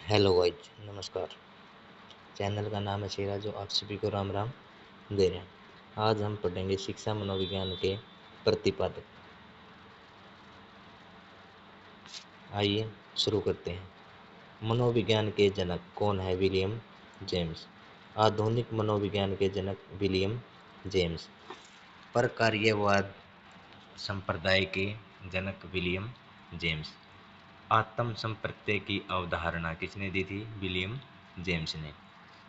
Hello guys, नमस्कार। Channel का नाम है शेरा, जो आप सभी को राम राम दे रहे हैं। आज हम पढ़ेंगे शिक्षा मनोविज्ञान के प्रतिपादक। आइए शुरू करते हैं। मनोविज्ञान के जनक कौन है? William James. आधुनिक मनोविज्ञान के जनक विलियम जेम्स। परकार्यवाद संप्रदाय के जनक विलियम जेम्स। आत्म संप्रत्यय की अवधारणा किसने दी थी? विलियम जेम्स ने।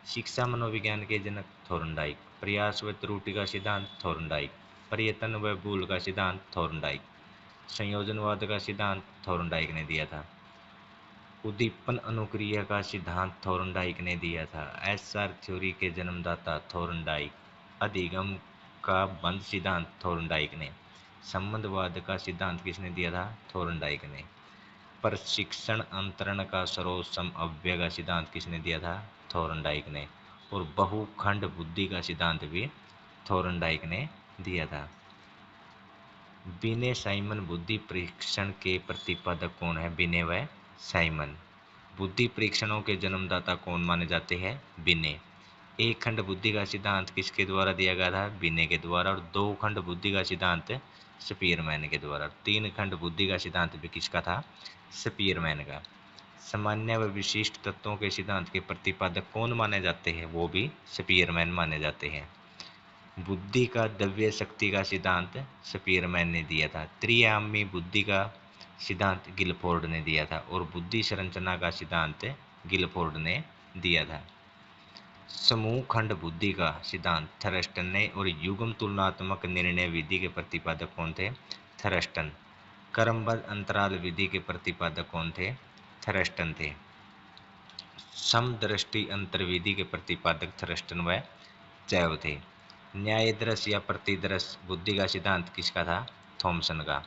शिक्षा मनोविज्ञान के जनक थॉर्नडाइक। प्रयास व त्रुटि का सिद्धांत थॉर्नडाइक। प्रयत्न व भूल का सिद्धांत थॉर्नडाइक। संयोजनवाद का सिद्धांत थॉर्नडाइक ने दिया था। उद्दीपन अनुक्रिया का सिद्धांत थॉर्नडाइक ने दिया था। एसआर थ्योरी के जन्मदाता थॉर्नडाइक। अधिगम का बंध सिद्धांत थॉर्नडाइक ने। संबंधवाद का सिद्धांत किसने दिया था? थॉर्नडाइक ने। प्रशिक्षण अंतरण का सर्व समअव्यय का सिद्धांत किसने दिया था? थॉर्नडाइक ने। और बहुखंड बुद्धि का सिद्धांत भी थॉर्नडाइक ने दिया था। बिने साइमन बुद्धि परीक्षण के प्रतिपादक कौन है? बिने व साइमन। बुद्धि परीक्षणों के जन्मदाता कौन माने जाते हैं? बिने। एक खंड बुद्धि का सिद्धांत किसके द्वारा दिया गया था? बिने के द्वारा। और दो खंड बुद्धि का सिद्धांत स्पीयरमैन के द्वारा। तीन खंड बुद्धि का सिद्धांत भी किसका था? स्पीयरमैन का। सामान्य व विशिष्ट तत्वों के सिद्धांत के प्रतिपादक कौन माने जाते हैं? वो भी स्पीयरमैन माने जाते हैं। बुद्धि का द्रव्य शक्ति का सिद्धांत स्पीयरमैन ने दिया था। त्रिआयामी बुद्धि का सिद्धांत गिलफोर्ड ने दिया था। और बुद्धि संरचना का सिद्धांत गिलफोर्ड ने दिया था। समूह खंड बुद्धि का सिद्धांत थरस्टन ने। और युग्म तुलनात्मक निर्णय विधि के प्रतिपादक कौन थे? थरस्टन। क्रमबद्ध अंतराल विधि के प्रतिपादक कौन थे? थरस्टन थे। समदृष्टि अंतर्विधि के प्रतिपादक थरस्टन व जैव थे। न्यायदृश या प्रतिदृश बुद्धि का सिद्धांत किसका था? थॉमसन का।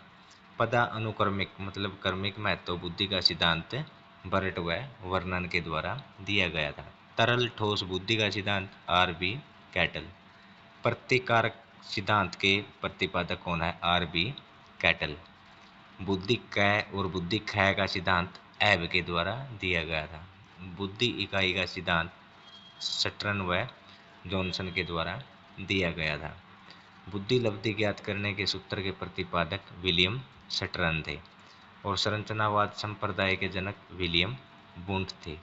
पदा अनुक्रमिक मतलब क्रमिक महत्व बुद्धि का सिद्धांत बर्ट व वर्नन के द्वारा दिया गया था। तरल ठोस बुद्धि का सिद्धांत आर बी कैटल। प्रतिकारक सिद्धांत के प्रतिपादक कौन है? R B Cattell. बुद्धि कै और बुद्धि क्षय का सिद्धांत एब के द्वारा दिया गया था। बुद्धि इकाई का सिद्धांत सटरन व जॉनसन के द्वारा दिया गया था। बुद्धि लब्धि ज्ञात करने के सूत्र के प्रतिपादक विलियम सटरन थे। और संरचनावाद संप्रदाय के जनक विलियम वुंट थे।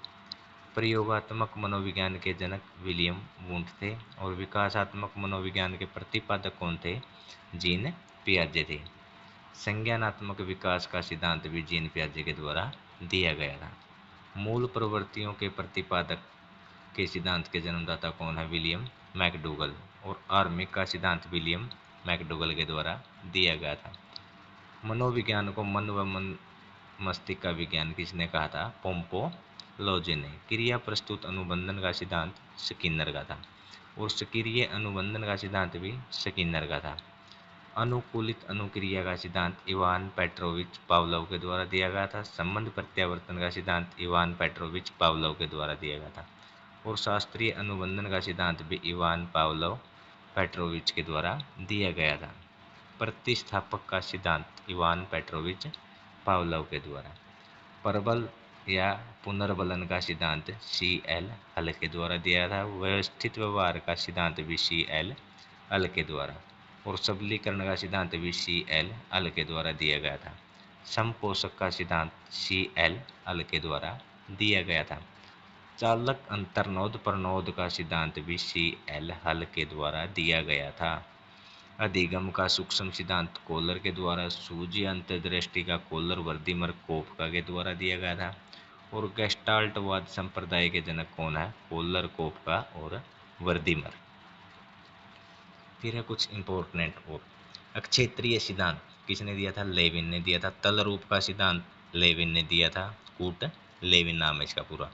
प्रयोगात्मक मनोविज्ञान के जनक विलियम वुंट थे। और विकासात्मक मनोविज्ञान के प्रतिपादक कौन थे? जीन पियाजे थे। संज्ञानात्मक विकास का सिद्धांत भी जीन पियाजे के द्वारा दिया गया था। मूल प्रवृत्तियों के प्रतिपादक के सिद्धांत के जन्मदाता कौन है? William McDougall. और आर्मिक का सिद्धांत विलियम मैकडूगल के द्वारा दिया गया था। मनोविज्ञान को मन व मस्तिष्क का विज्ञान किसने कहा था? पोम्पोलोजी ने। क्रिया प्रस्तुत अनुबंधन का सिद्धांत स्किनर का था। और सक्रिय अनुबंधन का सिद्धांत भी स्किनर का था। अनुकूलित अनुक्रिया का सिद्धांत इवान पेट्रोविच पावलोव के द्वारा दिया गया था। संबंध प्रत्यावर्तन का सिद्धांत इवान पेट्रोविच पावलोव के द्वारा दिया गया था। और शास्त्रीय अनुबंधन का सिद्धांत भी इवान पावलोव पेट्रोविच के द्वारा दिया गया था। प्रतिस्थापक का सिद्धांत इवान पेट्रोविच पावलोव के द्वारा। परबल या पुनर्बलन का सिद्धांत सी एल हल के द्वारा दिया था। व्यवस्थित व्यवहार का सिद्धांत भी सी एल हल के द्वारा। और सबलीकरण का सिद्धांत भी सी एल हल के द्वारा दिया गया था। समपोषक का सिद्धांत सी एल हल के द्वारा दिया गया था। चालक अंतर्नोद प्रनोद का सिद्धांत भी सी एल हल के द्वारा दिया गया था। अधिगम का सूक्ष्म सिद्धांत कोलर के द्वारा। सूझी अंतर्दृष्टि का कोलर वर्दीमर कोफका के द्वारा दिया गया था। और गेस्टाल्टवाद संप्रदाय के जनक कौन है? कोलर, कोफका और वर्दीमर। फिर है कुछ इंपॉर्टेंट और अक्षेत्रीय सिद्धांत किसने दिया था? लेविन ने दिया था। तल रूप का सिद्धांत लेविन ने दिया था। कूट लेविन नाम है इसका पूरा।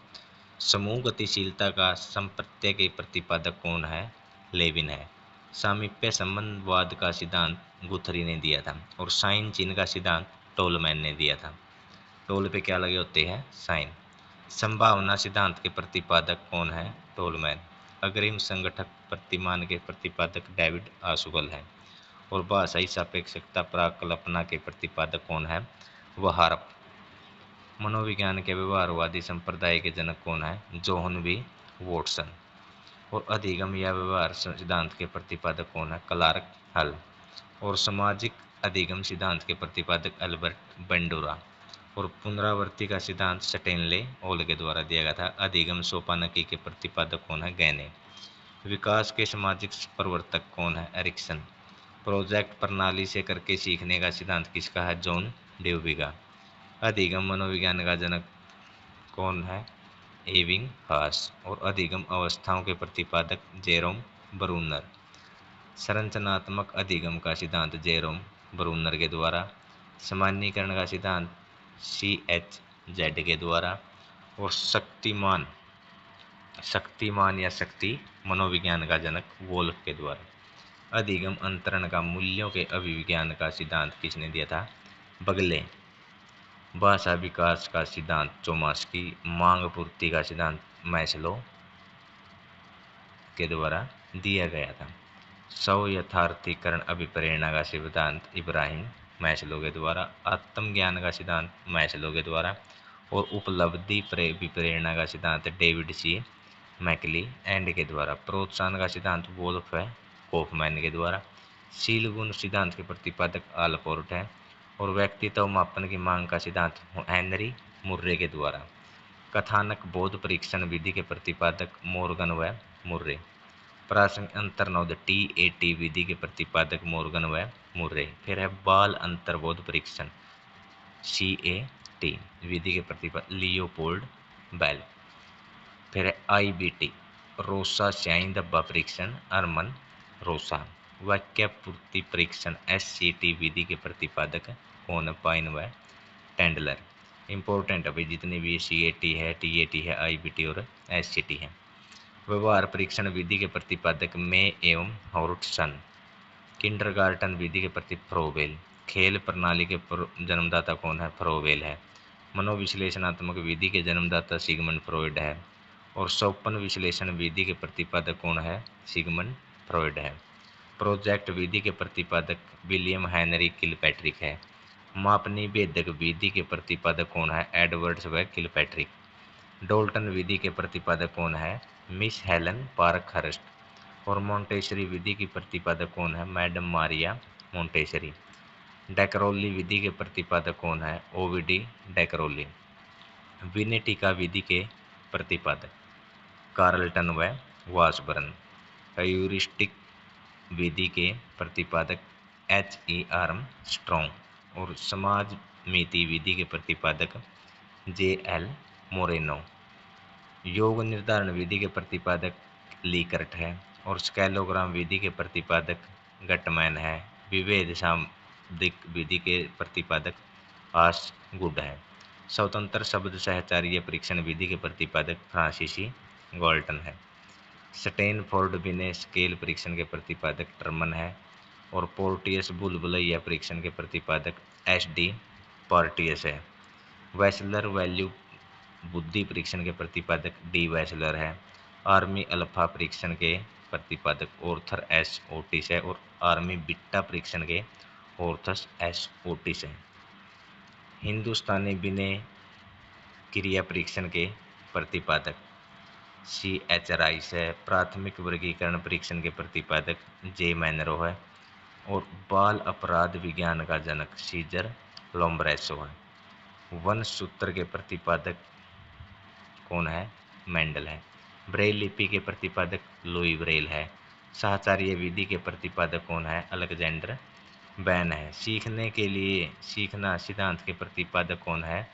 समूह गतिशीलता का संप्रत्यय के प्रतिपादक कौन है? लेविन है। सामीप्य संबंधवाद का सिद्धांत गुथरी ने दिया था। और साइन चिन्ह का सिद्धांत टोलमैन ने दिया था। टोल पे क्या लगे होते हैं? साइन। संभावना सिद्धांत के प्रतिपादक कौन है? टोलमैन। अग्रिम संगठक प्रतिमान के प्रतिपादक डेविड आसुगल है। और भाषाई सापेक्षता प्राकल्पना के प्रतिपादक कौन है? वहारप। मनोविज्ञान के व्यवहारवादी संप्रदाय के जनक कौन है? John B Watson. और अधिगम या व्यवहार सिद्धांत के प्रतिपादक कौन है? क्लार्क हल। और सामाजिक अधिगम सिद्धांत के प्रतिपादक अल्बर्ट बंडूरा। और पुनरावृत्ति का सिद्धांत स्टेनले ओल के द्वारा दिया गया था। अधिगम सोपानकी के प्रतिपादक कौन है? गैने। विकास के सामाजिक प्रवर्तक कौन है? एरिक्सन। प्रोजेक्ट प्रणाली से करके सीखने का सिद्धांत किसका है? जॉन ड्यूवी का। अधिगम मनोविज्ञान का जनक कौन है? एविंग हास। और अधिगम अवस्थाओं के प्रतिपादक जेरोम ब्रूनर। संरचनात्मक अधिगम का सिद्धांत जेरोम ब्रूनर के द्वारा। सामान्यीकरण का सिद्धांत CHZ के द्वारा। और शक्तिमान या शक्ति मनोविज्ञान का जनक वोल्फ के द्वारा। अधिगम अंतरण का मूल्यों के अभिविज्ञान का सिद्धांत किसने दिया था? बगले। भाषा विकास का सिद्धांत चोमास्की। मांग पूर्ति का सिद्धांत मैस्लो के द्वारा दिया गया था। स्व यथार्थीकरण अभिप्रेरणा का सिद्धांत इब्राहिम मैस्लो के द्वारा। आत्मज्ञान का सिद्धांत मैस्लो के द्वारा। और उपलब्धि विप्रेरणा का सिद्धांत डेविड C मैकली एंड के द्वारा। प्रोत्साहन का सिद्धांत वोल्फ है कॉफमैन के द्वारा। शील गुण सिद्धांत के प्रतिपादक आलपोर्ट है। और व्यक्तित्व मापन की मांग का सिद्धांत हेनरी मुर्रे के द्वारा। कथानक बोध परीक्षण विधि के प्रतिपादक मोर्गन व मुर्रे। प्रासंगिक अंतर्नोद TAT विधि के प्रतिपादक मोर्गन व मुर्रे। फिर है बाल अंतर्बोध परीक्षण CAT विधि के प्रतिपादक लियोपोल्ड बेल। फिर है IBT रोसा स्याही धब्बा परीक्षण अर्मन रोसा। वाक्य पूर्ति परीक्षण SCT विधि के प्रतिपादक कौन? पाइन व टेंडलर। इंपॉर्टेंट है भाई, जितनी भी CAT है, TAT है, IBT और SCT है। व्यवहार परीक्षण विधि के प्रतिपादक मे एवं हॉर्टसन। किंडरगार्टन विधि के प्रति फ्रोबेल। खेल प्रणाली के जन्मदाता कौन है? फ्रोबेल है। मनोविश्लेषणात्मक विधि के जन्मदाता सिगमंड फ्रॉयड है। और स्वप्न विश्लेषण विधि के प्रतिपादक कौन है? सिगमंड फ्रॉयड है। प्रोजेक्ट विधि के प्रतिपादक विलियम हेनरी किलपैट्रिक है। मापनी भेदक विधि के प्रतिपादक कौन है? एडवर्ड्स व किलपैट्रिक। डोल्टन विधि के प्रतिपादक कौन है? Miss Helen Parkhurst. और मोंटेसरी विधि की प्रतिपादक कौन है? Madam Maria Montessori. डेकरोली विधि के प्रतिपादक कौन है? OVD डेकरोली। विनेटिका विधि के प्रतिपादक कार्लटन व वाशबर्न। ह्यूरिस्टिक विधि के प्रतिपादक HE आर्मस्ट्रॉन्ग। और समाज मिति विधि के प्रतिपादक JL मोरेनो। योग निर्धारण विधि के प्रतिपादक लीकर्ट है। और स्केलोग्राम विधि के प्रतिपादक गटमैन है। विभेद शाब्दिक विधि के प्रतिपादक आसगुड है। स्वतंत्र शब्द सहचार्य परीक्षण विधि के प्रतिपादक फ्रांसीसी गॉल्टन है। स्टैनफोर्ड बिने स्केल परीक्षण के प्रतिपादक टर्मन है। और पोर्टियस बुलबुलैया परीक्षण के प्रतिपादक SD पार्टियस है। वैसलर वैल्यू बुद्धि परीक्षण के प्रतिपादक D वैसलर है। आर्मी अल्फा परीक्षण के प्रतिपादक ऑर्थर S ओटिस है। और आर्मी बीटा परीक्षण के ऑर्थस S ओटिस है। हिंदुस्तानी विनय क्रिया परीक्षण के प्रतिपादक CH राइस है। प्राथमिक वर्गीकरण परीक्षण के प्रतिपादक J मैनरो है। और बाल अपराध विज्ञान का जनक सीजर लोम्ब्रेसो है। वन सूत्र के प्रतिपादक कौन है? मेंडल है। ब्रेल लिपि के प्रतिपादक लुई ब्रेल है। साहचर्य विधि के प्रतिपादक कौन है? अलेक्जेंडर बैन है। सीखने के लिए सीखना सिद्धांत के प्रतिपादक कौन है?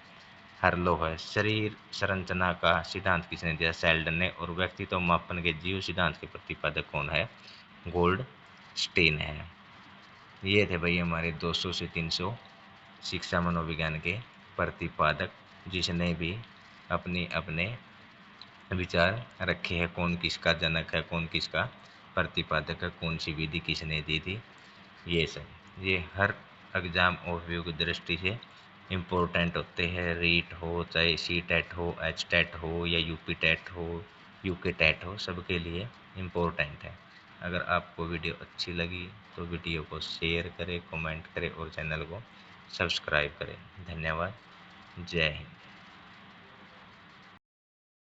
हर्लो है। शरीर संरचना का सिद्धांत किसने दिया? सेल्डन ने। और व्यक्तित्व मापन के जीव सिद्धांत के प्रतिपादक कौन है? गोल्ड स्टेन है। ये थे भाई हमारे 200 से 300 शिक्षा मनोविज्ञान के प्रतिपादक, जिसने भी अपने अपने विचार रखे हैं, कौन किसका जनक है, कौन किसका प्रतिपादक है, कौन सी विधि किसने दी थी। ये सब ये हर एग्जाम ओवरव्यू की दृष्टि से इम्पोर्टेंट होते हैं। रीट हो, चाहे CTET हो, HTET हो या UP TET हो, UK TET हो, सबके लिए इम्पोर्टेंट है। अगर आपको वीडियो अच्छी लगी तो वीडियो को शेयर करें, कमेंट करें और चैनल को सब्सक्राइब करें। धन्यवाद। जय हिंद।